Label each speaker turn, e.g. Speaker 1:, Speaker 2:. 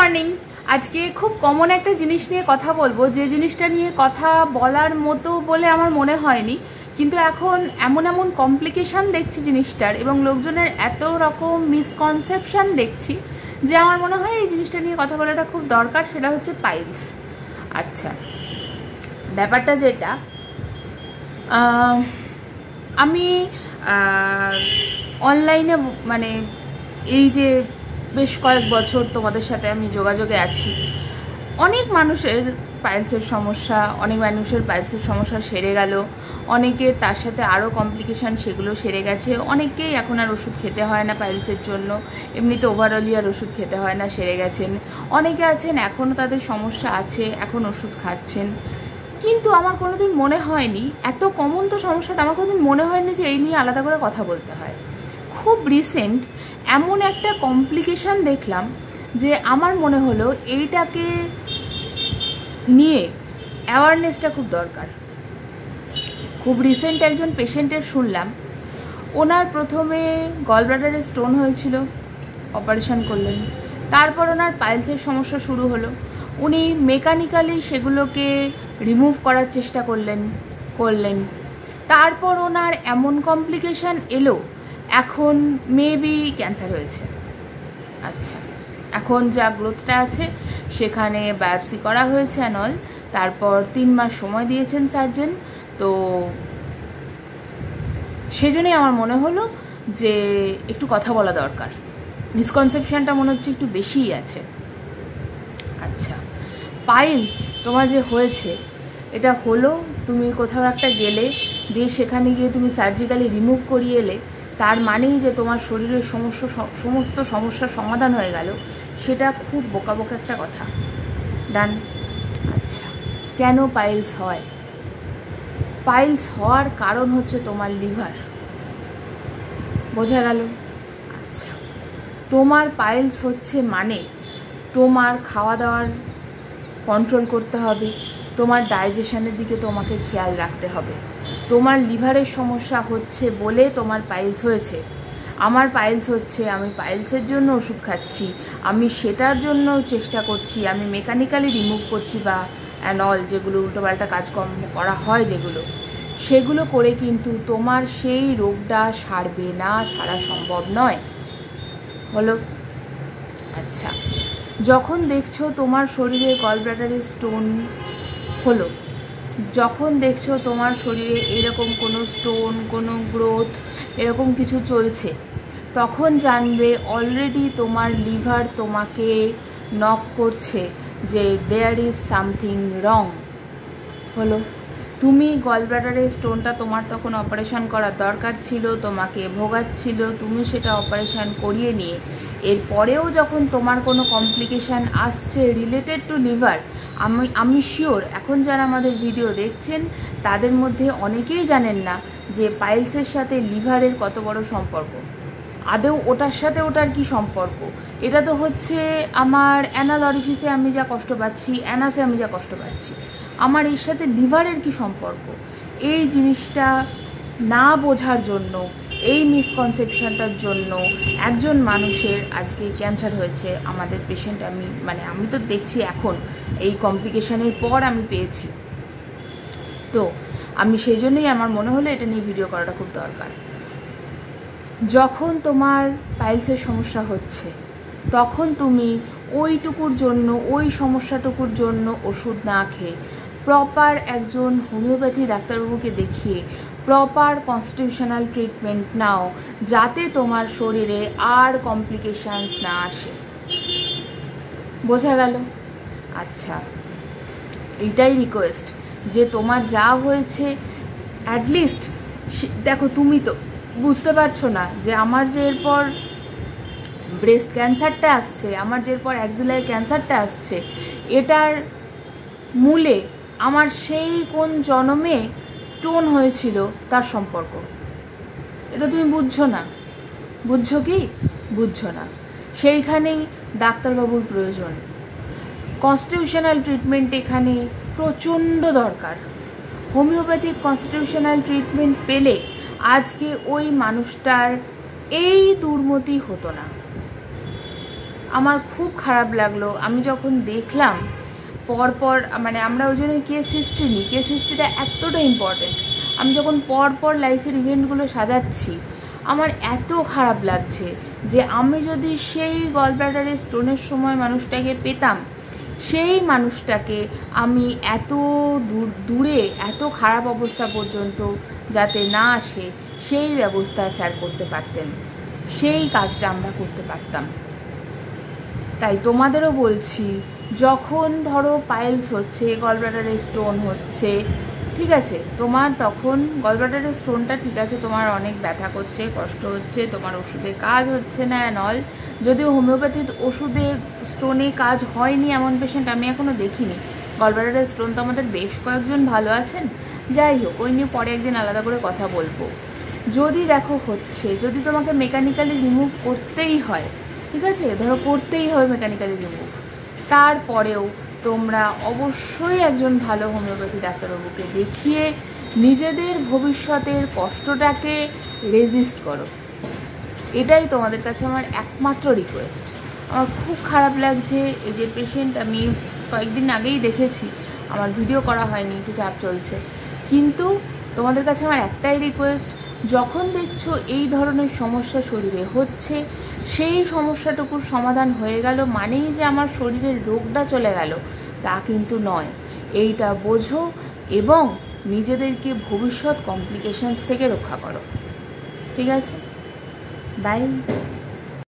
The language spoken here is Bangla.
Speaker 1: মর্নিং। আজকে খুব কমন একটা জিনিস নিয়ে কথা বলবো, যে জিনিসটা নিয়ে কথা বলার মতো বলে আমার মনে হয়নি, কিন্তু এখন এমন এমন কমপ্লিকেশান দেখছি জিনিসটার এবং লোকজনের এত রকম মিসকনসেপশান দেখছি যে আমার মনে হয় এই জিনিসটা নিয়ে কথা বলাটা খুব দরকার। সেটা হচ্ছে পাইলস। আচ্ছা, ব্যাপারটা যেটা, আমি অনলাইনে মানে এই যে বেশ কয়েক বছর তোমাদের সাথে আমি যোগাযোগে আছি, অনেক মানুষের পাইলসের সমস্যা, অনেক মানুষের পাইলসের সমস্যা সেরে গেল, অনেকের তার সাথে আরও কমপ্লিকেশান সেগুলো সেরে গেছে, অনেককেই এখন আর ওষুধ খেতে হয় না পাইলসের জন্য, এমনিতে ওভারঅলই আর ওষুধ খেতে হয় না, সেরে গেছেন। অনেকে আছেন এখনও তাদের সমস্যা আছে, এখন ওষুধ খাচ্ছেন। কিন্তু আমার কোনোদিন মনে হয়নি, এত কমন তো সমস্যাটা, আমার কোনোদিন মনে হয়নি যে এই নিয়ে আলাদা করে কথা বলতে হয়। খুব রিসেন্ট এমন একটা কমপ্লিকেশান দেখলাম যে আমার মনে হলো এইটাকে নিয়ে অ্যাওয়ারনেসটা খুব দরকার। খুব রিসেন্ট একজন পেশেন্টের শুনলাম, ওনার প্রথমে গলব্লাডারে স্টোন হয়েছিল, অপারেশন করলেন, তারপর ওনার পাইলসের সমস্যা শুরু হলো, উনি মেকানিক্যালি সেগুলোকে রিমুভ করার চেষ্টা করলেন, তারপর ওনার এমন কমপ্লিকেশান এলো, এখন মেবি ক্যান্সার হয়েছে। আচ্ছা, এখন যা গ্রোথটা আছে সেখানে বায়োপসি করা হয়েছে অ্যান্ড অল, তারপর 3 মাস সময় দিয়েছেন সার্জন। তো সেজন্যই আমার মনে হলো যে একটু কথা বলা দরকার। মিসকনসেপশনটা মনে হচ্ছে একটু বেশিই আছে। আচ্ছা, পাইলস তোমার যে হয়েছে, এটা হলো তুমি কোথাও একটা গেলে, দিয়ে সেখানে গিয়ে তুমি সার্জিক্যালি রিমুভ করিয়ে এলে, তার মানেই যে তোমার শরীরের সমস্ত সমস্যার সমাধান হয়ে গেল, সেটা খুব বোকা একটা কথা। ডান। আচ্ছা, কেন পাইলস হয়? পাইলস হওয়ার কারণ হচ্ছে তোমার লিভার। বোঝা গেল? আচ্ছা, তোমার পাইলস হচ্ছে মানে তোমার খাওয়া দাওয়ার কন্ট্রোল করতে হবে, তোমার ডাইজেশনের দিকে তোমাকে খেয়াল রাখতে হবে। তোমার লিভারের সমস্যা হচ্ছে বলে তোমার পাইলস হয়েছে। আমার পাইলস হচ্ছে, আমি পাইলসের জন্য ওষুধ খাচ্ছি, আমি সেটার জন্য চেষ্টা করছি, আমি মেকানিক্যালি রিমুভ করছি বা অ্যান্ড অল, যেগুলো উল্টোপাল্টা কাজকর্ম করা হয় সেগুলো করে কিন্তু তোমার সেই রোগটা সারবে না, সারা সম্ভব নয়। হলো? আচ্ছা, যখন দেখছো তোমার শরীরে গলব্লাডারে স্টোন হলো, যখন দেখছো তোমার শরীরে এরকম কোনো স্টোন, কোনো গ্রোথ এরকম কিছু চলছে, তখন জানবে অলরেডি তোমার লিভার তোমাকে নক করছে যে দেয়ার ইজ সামথিং রং। হলো? তুমি গলব্লাডারে স্টোনটা তোমার তখন অপারেশন করার দরকার ছিল, তোমাকে ভোগাচ্ছিল, তুমি সেটা অপারেশন করিয়ে নিয়ে এরপরেও যখন তোমার কোনো কমপ্লিকেশান আসছে রিলেটেড টু লিভার, আমি শিওর এখন যারা আমাদের ভিডিও দেখছেন তাদের মধ্যে অনেকেই জানেন না যে পাইলসের সাথে লিভারের কত বড় সম্পর্ক। আদৌ ওটার সাথে ওটার কি সম্পর্ক? এটা তো হচ্ছে আমার অ্যানাল অরিফিসে আমি যা কষ্ট পাচ্ছি, অ্যানাসে আমি যা কষ্ট পাচ্ছি, আমার এর সাথে লিভারের কি সম্পর্ক? এই জিনিসটা না বোঝার জন্য, এই মিসকনসেপশনটার জন্য একজন মানুষের আজকে ক্যান্সার হয়েছে। আমাদের পেশেন্ট, আমি তো দেখছি এখন এই কমপ্লিকেশানের পর আমি পেয়েছি, তো আমি সেই জন্যই আমার মনে হলো এটা নিয়ে ভিডিও করাটা খুব দরকার। যখন তোমার পাইলসের সমস্যা হচ্ছে, তখন তুমি ওইটুকুর জন্য, ওই সমস্যাটুকুর জন্য ওষুধ না খেয়ে প্রপার একজন হোমিওপ্যাথি ডাক্তারবাবুকে দেখিয়ে প্রপার কনস্টিটিউশনাল ট্রিটমেন্ট নাও, যাতে তোমার শরীরে আর কমপ্লিকেশানস না আসে। বোঝা গেল? আচ্ছা, এইটাই রিকোয়েস্ট যে তোমার যা হয়েছে অ্যাটলিস্ট দেখো, তুমি তো বুঝতে পারছো না যে আমার যে এরপর ব্রেস্ট ক্যান্সারটা আসছে, আমার যে এরপর অ্যাক্সিলারি ক্যান্সারটা আসছে, এটার মূলে আমার সেই কোন জন্মে স্টোন হয়েছিল তার সম্পর্ক। এটা তুমি বুঝছো না। বুঝছো কি? বুঝছো না। সেইখানেই ডাক্তারবাবুর প্রয়োজন। কনস্টিটিউশনাল ট্রিটমেন্ট এখানে প্রচণ্ড দরকার। হোমিওপ্যাথিক কনস্টিটিউশনাল ট্রিটমেন্ট পেলে আজকে ওই মানুষটার এই দুর্মতি হতো না। আমার খুব খারাপ লাগলো আমি যখন দেখলাম পরপর, মানে আমরা ওই জন্য কেস হিস্ট্রি নিই, কেস হিস্ট্রিটা এতটা ইম্পর্টেন্ট। আমি যখন পরপর লাইফের ইভেন্টগুলো সাজাচ্ছি আমার এত খারাপ লাগছে যে আমি যদি সেই গলব্লাডারের স্টোনের সময় মানুষটাকে পেতাম, সেই মানুষটাকে আমি এত দূরে এত খারাপ অবস্থা পর্যন্ত যাতে না আসে সেই ব্যবস্থা স্যার করতে পারতেন, সেই কাজটা আমরা করতে পারতাম। তাই তোমাদেরও বলছি, যখন ধরো পাইলস হচ্ছে, গলব্লাডারে স্টোন হচ্ছে, ঠিক আছে, তোমার তখন গলব্লাডারের স্টোনটা ঠিক আছে, তোমার অনেক ব্যথা করছে, কষ্ট হচ্ছে, তোমার ওষুধে কাজ হচ্ছে না নল, যদিও হোমিওপ্যাথি ওষুধে স্টোনে কাজ হয়নি এমন পেশেন্ট আমি এখনও দেখিনি। গলব্লাডারের স্টোন তো আমাদের বেশ কয়েকজন ভালো আছেন। যাই হোক, ওই নিয়ে পরে একদিন আলাদা করে কথা বলবো। যদি দেখো হচ্ছে, যদি তোমাকে মেকানিক্যালি রিমুভ করতেই হয়, ঠিক আছে, ধরো করতেই হবে মেকানিক্যালি রিমুভ, তারপরেও তোমরা অবশ্যই একজন ভালো হোমিওপ্যাথি ডাক্তারবাবুকে দেখিয়ে নিজেদের ভবিষ্যতের কষ্টটাকে রেজিস্ট করো। এটাই তোমাদের কাছে আমার একমাত্র রিকোয়েস্ট। আমার খুব খারাপ লাগছে, এই যে পেশেন্ট আমি কয়েকদিন আগেই দেখেছি, আমার ভিডিও করা হয়নি, একটু চাপ চলছে, কিন্তু তোমাদের কাছে আমার একটাই রিকোয়েস্ট, যখন দেখছো এই ধরনের সমস্যা শরীরে হচ্ছে, সেই সমস্যাটুকুর সমাধান হয়ে গেল মানেই যে আমার শরীরের রোগটা চলে গেল তা কিন্তু নয়। এইটা বোঝো এবং নিজেদেরকে ভবিষ্যৎ কমপ্লিকেশনস থেকে রক্ষা করো। ঠিক আছে, বাই।